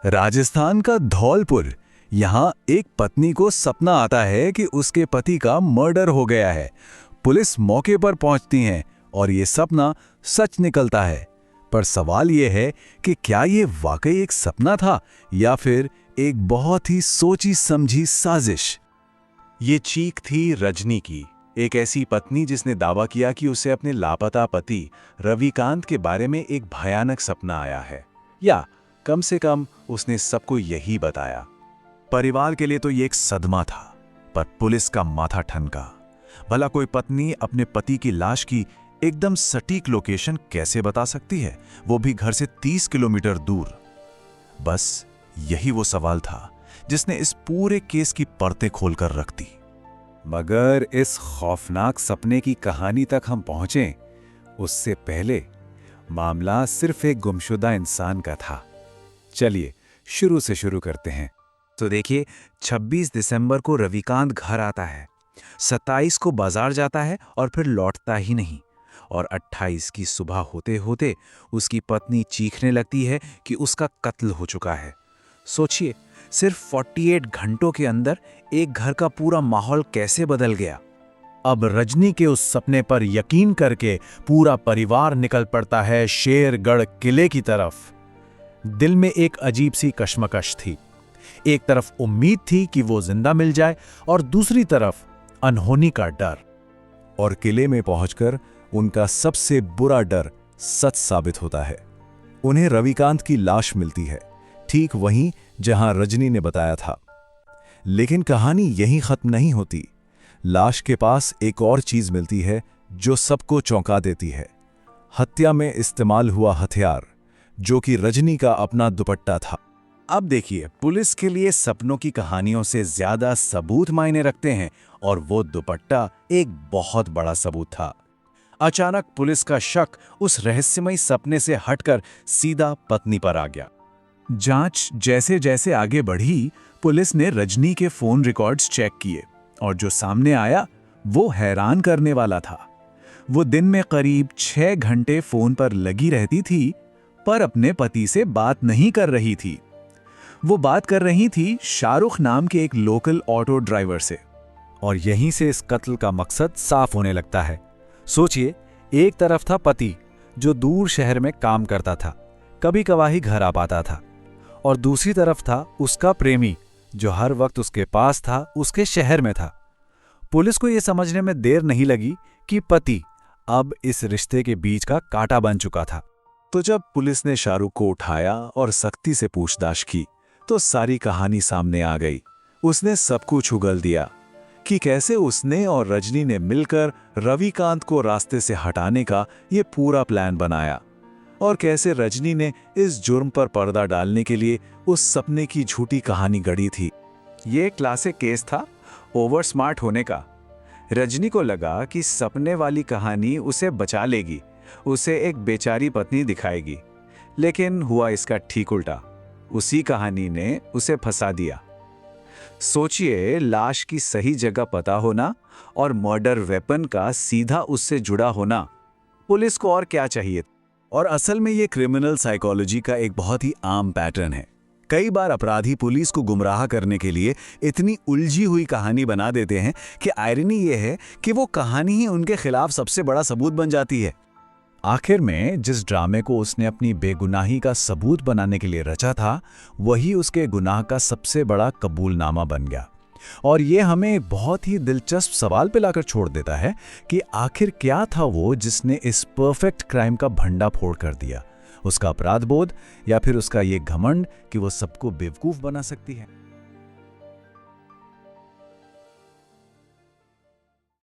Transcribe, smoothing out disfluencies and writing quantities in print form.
राजस्थान का धौलपुर। यहाँ एक पत्नी को सपना आता है कि उसके पति का मर्डर हो गया है। पुलिस मौके पर पहुंचती है और ये सपना सच निकलता है। पर सवाल ये है कि क्या ये वाकई एक सपना था या फिर एक बहुत ही सोची समझी साजिश। ये चीख थी रजनी की, एक ऐसी पत्नी जिसने दावा किया कि उसे अपने लापता पति रविकांत के बारे में एक भयानक सपना आया है, या कम से कम उसने सबको यही बताया। परिवार के लिए तो ये एक सदमा था, पर पुलिस का माथा ठनका। भला कोई पत्नी अपने पति की लाश की एकदम सटीक लोकेशन कैसे बता सकती है, वो भी घर से 30 किलोमीटर दूर। बस यही वो सवाल था जिसने इस पूरे केस की परतें खोलकर रख दी। मगर इस खौफनाक सपने की कहानी तक हम पहुंचे, उससे पहले मामला सिर्फ एक गुमशुदा इंसान का था। चलिए शुरू से शुरू करते हैं। तो देखिए, 26 दिसंबर को रविकांत घर आता है, 27 को बाजार जाता है और फिर लौटता ही नहीं, और 28 की सुबह होते होते उसकी पत्नी चीखने लगती है कि उसका कत्ल हो चुका है। सोचिए, सिर्फ 48 घंटों के अंदर एक घर का पूरा माहौल कैसे बदल गया। अब रजनी के उस सपने पर यकीन करके पूरा परिवार निकल पड़ता है शेरगढ़ किले की तरफ। दिल में एक अजीब सी कश्मकश थी। एक तरफ उम्मीद थी कि वो जिंदा मिल जाए और दूसरी तरफ अनहोनी का डर। और किले में पहुंचकर उनका सबसे बुरा डर सच साबित होता है। उन्हें रविकांत की लाश मिलती है, ठीक वहीं जहां रजनी ने बताया था। लेकिन कहानी यहीं खत्म नहीं होती। लाश के पास एक और चीज मिलती है जो सबको चौंका देती है। हत्या में इस्तेमाल हुआ हथियार, जो कि रजनी का अपना दुपट्टा था। अब देखिए, पुलिस के लिए सपनों की कहानियों से ज्यादा सबूत मायने रखते हैं, और वो दुपट्टा एक बहुत बड़ा सबूत था। अचानक पुलिस का शक उस रहस्यमयी सपने से हटकर सीधा पत्नी पर आ गया। जांच जैसे जैसे आगे बढ़ी, पुलिस ने रजनी के फोन रिकॉर्ड्स चेक किए, और जो सामने आया वो हैरान करने वाला था। वो दिन में करीब 6 घंटे फोन पर लगी रहती थी, पर अपने पति से बात नहीं कर रही थी। वो बात कर रही थी शाहरुख नाम के एक लोकल ऑटो ड्राइवर से। और यहीं से इस कत्ल का मकसद साफ होने लगता है। सोचिए, एक तरफ था पति जो दूर शहर में काम करता था, कभी कभार घर आ पाता था, और दूसरी तरफ था उसका प्रेमी जो हर वक्त उसके पास था, उसके शहर में था। पुलिस को यह समझने में देर नहीं लगी कि पति अब इस रिश्ते के बीच का कांटा बन चुका था। तो जब पुलिस ने शाहरुख को उठाया और सख्ती से पूछताछ की, तो सारी कहानी सामने आ गई। उसने सब कुछ उगल दिया कि कैसे उसने और रजनी ने मिलकर रविकांत को रास्ते से हटाने का ये पूरा प्लान बनाया, और कैसे रजनी ने इस जुर्म पर पर्दा डालने के लिए उस सपने की झूठी कहानी गढ़ी थी। ये क्लासिक केस था ओवर स्मार्ट होने का। रजनी को लगा कि सपने वाली कहानी उसे बचा लेगी, उसे एक बेचारी पत्नी दिखाएगी, लेकिन हुआ इसका ठीक उल्टा। उसी कहानी ने उसे फंसा दिया। सोचिए, लाश की सही जगह पता होना और मर्डर वेपन का सीधा उससे जुड़ा होना। पुलिस को और क्या चाहिए। और असल में ये क्रिमिनल साइकोलॉजी का एक बहुत ही आम पैटर्न है। कई बार अपराधी पुलिस को गुमराह करने के लिए इतनी उलझी हुई कहानी बना देते हैं कि आयरनी ये है कि वो कहानी ही उनके खिलाफ सबसे बड़ा सबूत बन जाती है। आखिर में जिस ड्रामे को उसने अपनी बेगुनाही का सबूत बनाने के लिए रचा था, वही उसके गुनाह का सबसे बड़ा कबूलनामा बन गया। और ये हमें एक बहुत ही दिलचस्प सवाल पे लाकर छोड़ देता है कि आखिर क्या था वो जिसने इस परफेक्ट क्राइम का भंडाफोड़ कर दिया। उसका अपराध बोध, या फिर उसका ये घमंड कि वो सबको बेवकूफ बना सकती है।